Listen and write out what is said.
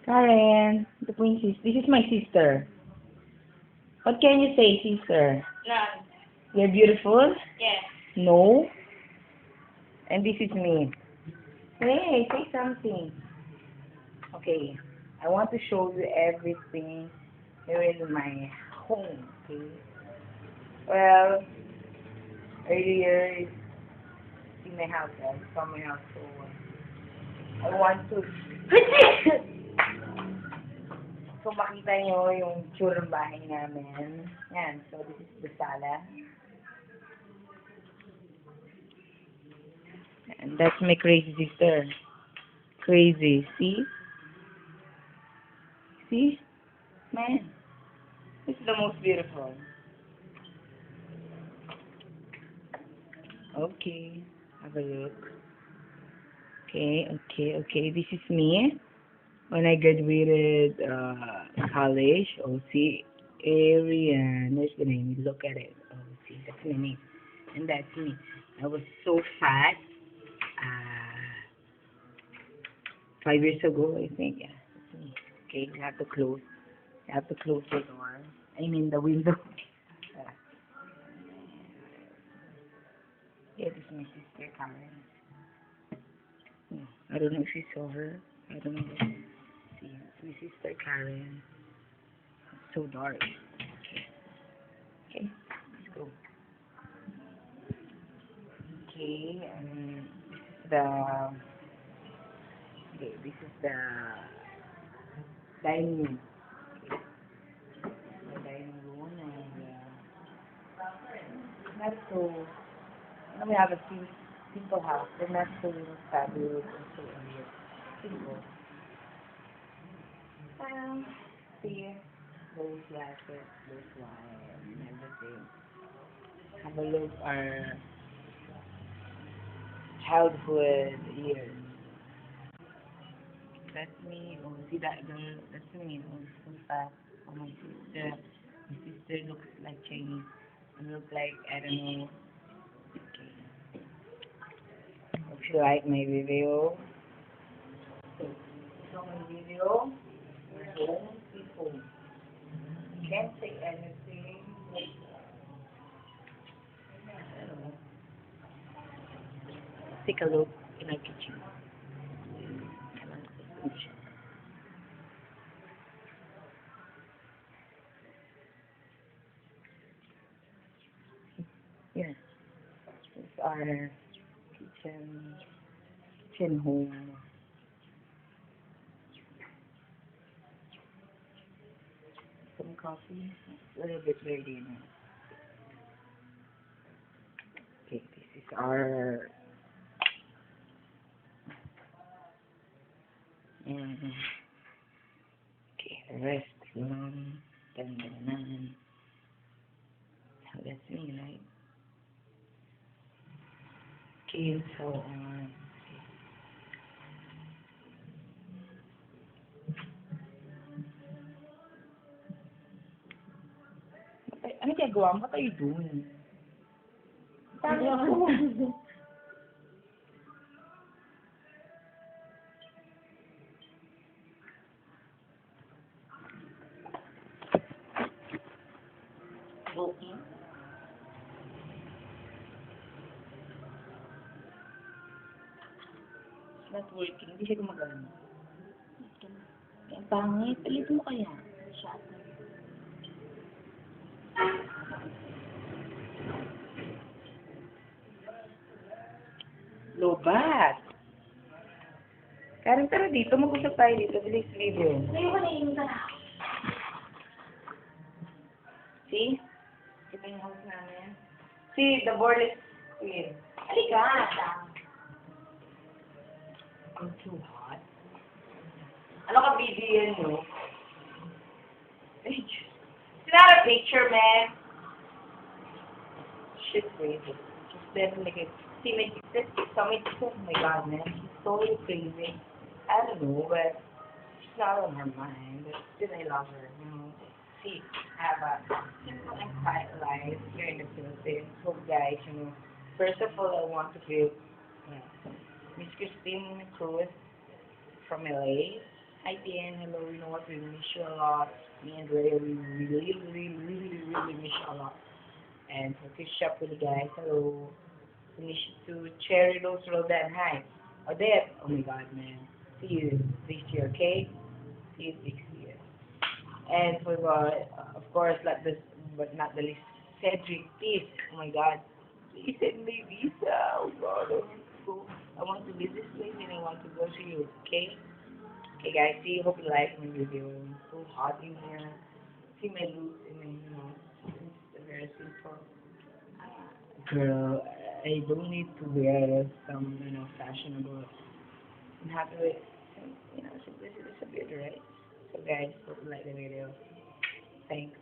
Karen, the princess. This is my sister. What can you say, sister? None. You're beautiful? Yes. No. And this is me. Hey, say something. Okay. I want to show you everything here in my home. Okay. Well, earlier in my house, from my house, so I want to. So, makita nyo yung tsura ng bahay namin. Yan. So, this is the sala. And that's my crazy sister. Crazy. See? See? Man. This is the most beautiful. Okay. Have a look. Okay. This is me. When I graduated college, see, Arian, there's the name, look at it. See, that's my name. And that's me. I was so fat, 5 years ago, I think, yeah. That's me. Okay, you have to close the door. I mean, the window. Yeah, this is my sister, Karen. I don't know if you saw her. I don't know. See, my sister Karen. It's so dark. Okay, let's go. Okay, this is the dining room. Okay. The dining room and not so. We have a simple house, but not so fabulous and so simple. See, those glasses, those wires, and everything. Have a look our childhood years. That's me. Oh, see that girl? That's me. Oh, so fast. Oh, my sister. My sister looks like Chinese. I look like, I don't know. Okay. If you like my video, so my video, we're home, people. Can't say anything. Take a look in our kitchen. Yes, this is our kitchen home. Some coffee, a little bit dirty now. Okay, this is our okay, rest room. Dun, dun, dun. So that's me, right? Okay, so ano ginagawa mo? What are you doing? Okay. It's not working. Hindi siya gumagana. Ang pangit. Palit mo kaya. Lobat. Karen, tara dito. Mag-usap tayo dito. Bilis video. Ayoko na yung See? Ito yung house namin. See, the board is clean. Halika. I'm too hot. Ano ka BGN, no? It's not a picture, man. Shit, crazy. Just definitely. See, my sister, oh my god, man. She's so crazy. I don't know, but she's not on her mind. But still, I love her. You know. See, I have a simple and quiet life here in the Philippines. So, guys, you know, first of all, I want to give Miss Christine Cruz from LA. Hi, Dan. Hello. You know what? We miss you a lot. Me and Ray, we really miss you a lot. And for Fish Shop with the guys, hello. Finish to Cherry Rose Rodan. Hi. Odette. Oh my God, man. See you this year, okay? See you next year. And for of course, like this, but not the least, Cedric Peace. Oh my God. Please send me visa. Oh God, I want to go. I want to visit this place and I want to go to you. Okay? Okay, guys. See, hope you like my video. It's so hot in here. See my looks and then, you know, it's very simple. Girl, I don't need to wear some, you know, fashionable. I'm happy with, you know, simplicity is a bit, right? So guys, hope you like the video. Thanks.